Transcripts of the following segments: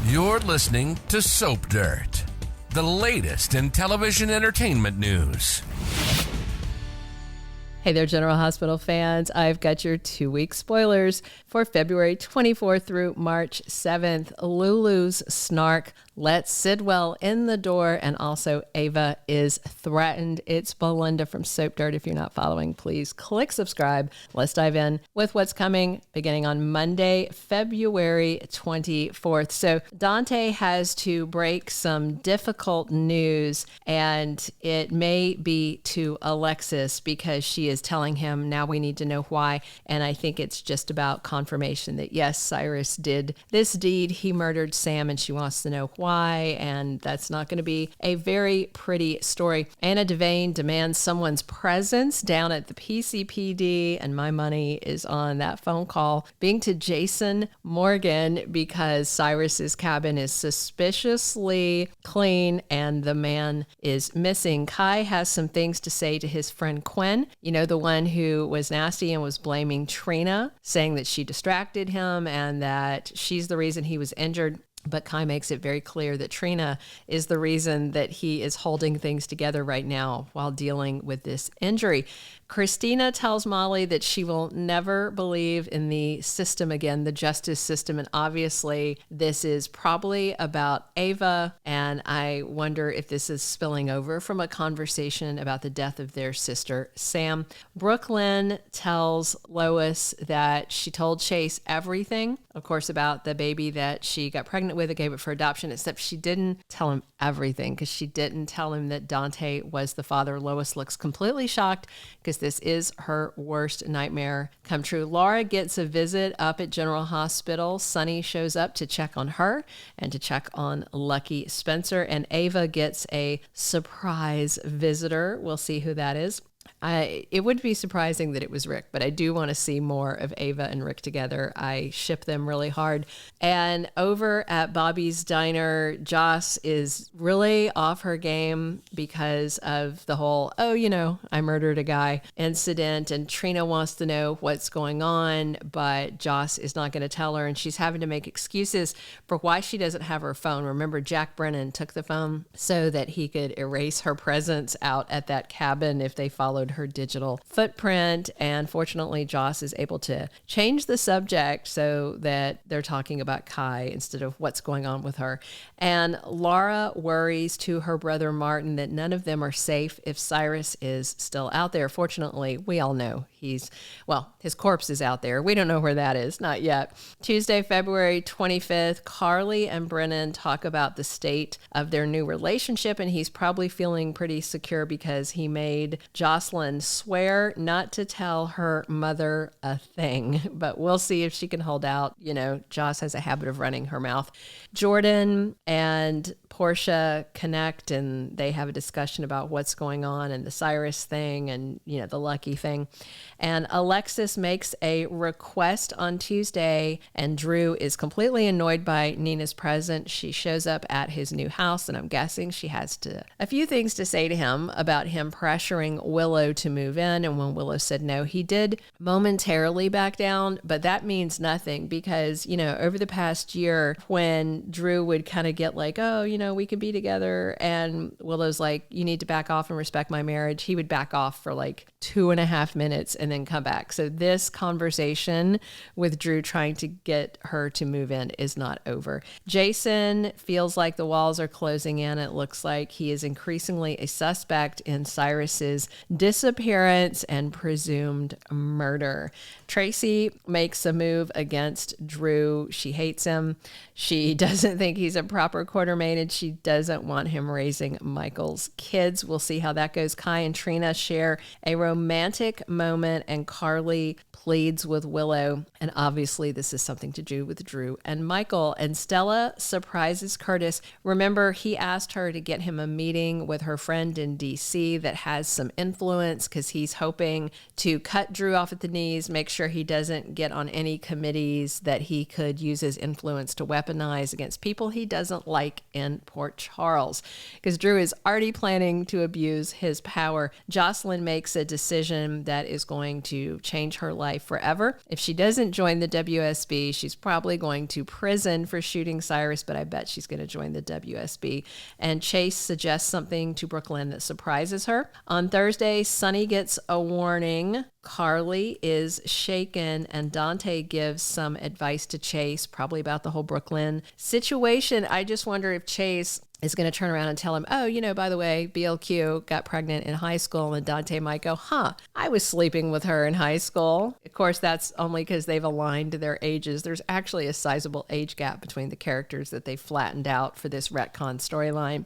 You're listening to Soap Dirt, the latest in television entertainment news. Hey there, General Hospital fans. I've got your 2-week spoilers for February 24th through March 7th. Lulu's Snark lets Sidwell in the door, and also Ava is threatened. It's Belinda from Soap Dirt. If you're not following, please click subscribe. Let's dive in with what's coming beginning on Monday, February 24th. So Dante has to break some difficult news, and it may be to Alexis because she is telling him now we need to know why. And I think it's just about confirmation that yes, Cyrus did this deed. He murdered Sam, and she wants to know why. And that's not going to be a very pretty story. Anna Devane demands someone's presence down at the PCPD, and my money is on that phone call being to Jason Morgan because Cyrus's cabin is suspiciously clean and the man is missing. Kai has some things to say to his friend Quinn, you know, the one who was nasty and was blaming Trina, saying that she distracted him and that she's the reason he was injured. But Kai makes it very clear that Trina is the reason that he is holding things together right now while dealing with this injury. Kristina tells Molly that she will never believe in the system again, the justice system. And obviously, this is probably about Ava. And I wonder if this is spilling over from a conversation about the death of their sister, Sam. Brooklyn tells Lois that she told Chase everything, of course, about the baby that she got pregnant with and gave it for adoption, except she didn't tell him everything because she didn't tell him that Dante was the father. Lois looks completely shocked because this is her worst nightmare come true. Laura gets a visit up at General Hospital. Sonny shows up to check on her and to check on Lucky Spencer. And Ava gets a surprise visitor. We'll see who that is. It would be surprising that it was Rick, but I do want to see more of Ava and Rick together. I ship them really hard. And over at Bobby's Diner, Joss is really off her game because of the whole, oh, you know, I murdered a guy incident. And Trina wants to know what's going on, but Joss is not going to tell her. And she's having to make excuses for why she doesn't have her phone. Remember, Jack Brennan took the phone so that he could erase her presence out at that cabin if they followed her digital footprint. And fortunately, Joss is able to change the subject so that they're talking about Kai instead of what's going on with her. And Laura worries to her brother Martin that none of them are safe if Cyrus is still out there. Fortunately, we all know his corpse is out there. We don't know where that is, not yet. Tuesday, February 25th, Carly and Brennan talk about the state of their new relationship, and he's probably feeling pretty secure because he made Jocelyn swear not to tell her mother a thing, but we'll see if she can hold out. You know, Joss has a habit of running her mouth. Jordan and Portia connect and they have a discussion about what's going on and the Cyrus thing and, you know, the Lucky thing. And Alexis makes a request on Tuesday and Drew is completely annoyed by Nina's presence. She shows up at his new house and I'm guessing she has a few things to say to him about him pressuring Willow to move in. And when Willow said no, he did momentarily back down, but that means nothing because, you know, over the past year when Drew would kind of get like, oh, you know, we could be together. And Willow's like, you need to back off and respect my marriage. He would back off for like 2.5 minutes and then come back. So this conversation with Drew trying to get her to move in is not over. Jason feels like the walls are closing in. It looks like he is increasingly a suspect in Cyrus's disappearance and presumed murder. Tracy makes a move against Drew. She hates him. She doesn't think he's a proper quartermaid and she doesn't want him raising Michael's kids. We'll see how that goes. Kai and Trina share a romantic moment and Carly pleads with Willow. And obviously this is something to do with Drew and Michael. And Stella surprises Curtis. Remember, he asked her to get him a meeting with her friend in DC that has some influence because he's hoping to cut Drew off at the knees, make sure he doesn't get on any committees that he could use his influence to weaponize against people he doesn't like in Port Charles. Because Drew is already planning to abuse his power. Jocelyn makes a decision that is going going to change her life forever. If she doesn't join the WSB, she's probably going to prison for shooting Cyrus, but I bet she's going to join the WSB. And Chase suggests something to Brooklyn that surprises her. On Thursday, Sonny gets a warning. Carly is shaken, and Dante gives some advice to Chase, probably about the whole Brooklyn situation. I just wonder if Chase is going to turn around and tell him, oh, by the way, BLQ got pregnant in high school, and Dante might go, I was sleeping with her in high school. Of course, that's only because they've aligned their ages. There's actually a sizable age gap between the characters that they flattened out for this retcon storyline.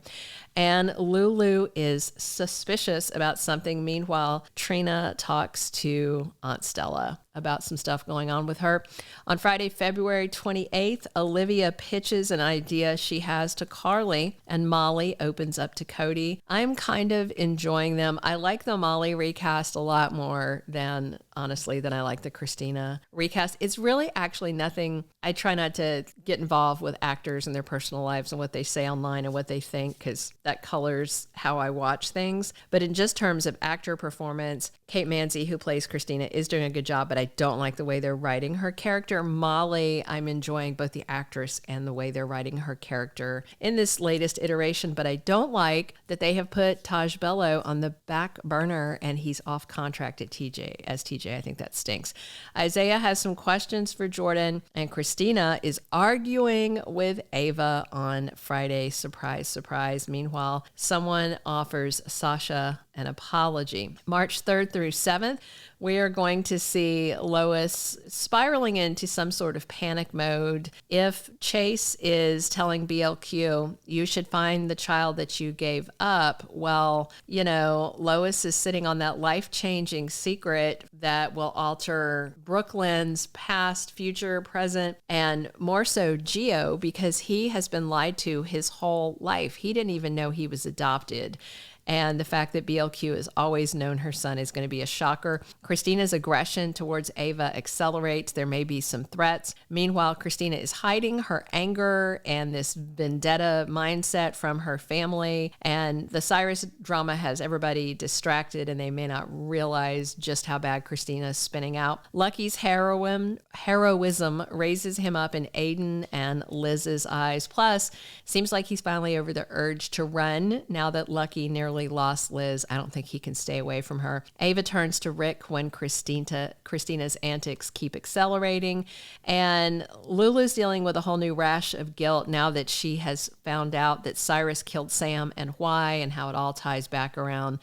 And Lulu is suspicious about something. Meanwhile, Trina talks to Aunt Stella about some stuff going on with her. On Friday, February 28th, Olivia pitches an idea she has to Carly, and Molly opens up to Cody. I'm kind of enjoying them. I like the Molly recast a lot more than I like the Kristina recast. It's really actually nothing. I try not to get involved with actors and their personal lives and what they say online and what they think, because that colors how I watch things. But in just terms of actor performance, Kate Mansi, who plays Kristina, is doing a good job, but I don't like the way they're writing her character. Molly, I'm enjoying both the actress and the way they're writing her character in this latest iteration, but I don't like that they have put Taj Bello on the back burner and he's off contract at TJ. I think that stinks. Isaiah has some questions for Jordan, and Kristina is arguing with Ava on Friday. Surprise, surprise. Meanwhile, someone offers Sasha an apology. March 3rd through 7th, we are going to see Lois spiraling into some sort of panic mode. If Chase is telling BLQ, you should find the child that you gave up, well, Lois is sitting on that life-changing secret that will alter Brooklyn's past, future, present, and more so Gio, because he has been lied to his whole life. He didn't even know he was adopted. And the fact that BLQ has always known her son is going to be a shocker. Kristina's aggression towards Ava accelerates. There may be some threats. Meanwhile, Kristina is hiding her anger and this vendetta mindset from her family. And the Cyrus drama has everybody distracted, and they may not realize just how bad Kristina is spinning out. Lucky's heroism raises him up in Aiden and Liz's eyes. Plus, seems like he's finally over the urge to run now that Lucky nearly lost Liz. I don't think he can stay away from her. Ava turns to Rick when Kristina's antics keep accelerating, and Lulu's dealing with a whole new rash of guilt now that she has found out that Cyrus killed Sam and why, and how it all ties back around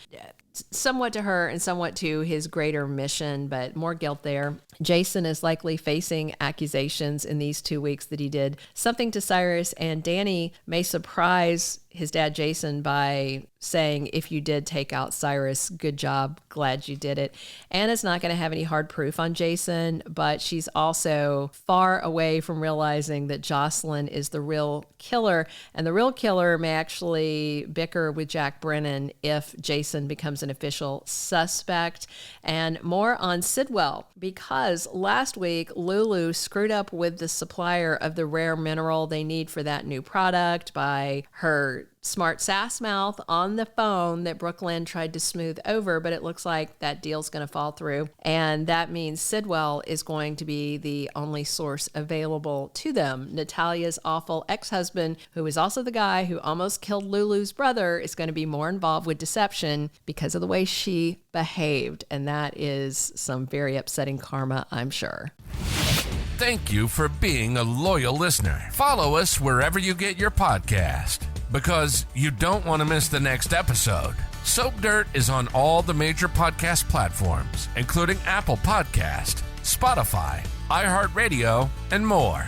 somewhat to her and somewhat to his greater mission, but more guilt there. Jason is likely facing accusations in these 2 weeks that he did something to Cyrus, and Danny may surprise his dad Jason by saying, if you did take out Cyrus, good job, glad you did it. Anna's not going to have any hard proof on Jason, but she's also far away from realizing that Jocelyn is the real killer, and the real killer may actually bicker with Jack Brennan if Jason becomes an official suspect. And more on Sidwell, because last week Lulu screwed up with the supplier of the rare mineral they need for that new product by her smart sass mouth on the phone that Brooklyn tried to smooth over, but it looks like that deal's going to fall through. And that means Sidwell is going to be the only source available to them. Natalia's awful ex-husband, who is also the guy who almost killed Lulu's brother, is going to be more involved with deception because of the way she behaved. And that is some very upsetting karma, I'm sure. Thank you for being a loyal listener. Follow us wherever you get your podcast, because you don't want to miss the next episode. Soap Dirt is on all the major podcast platforms, including Apple Podcast, Spotify, iHeartRadio, and more.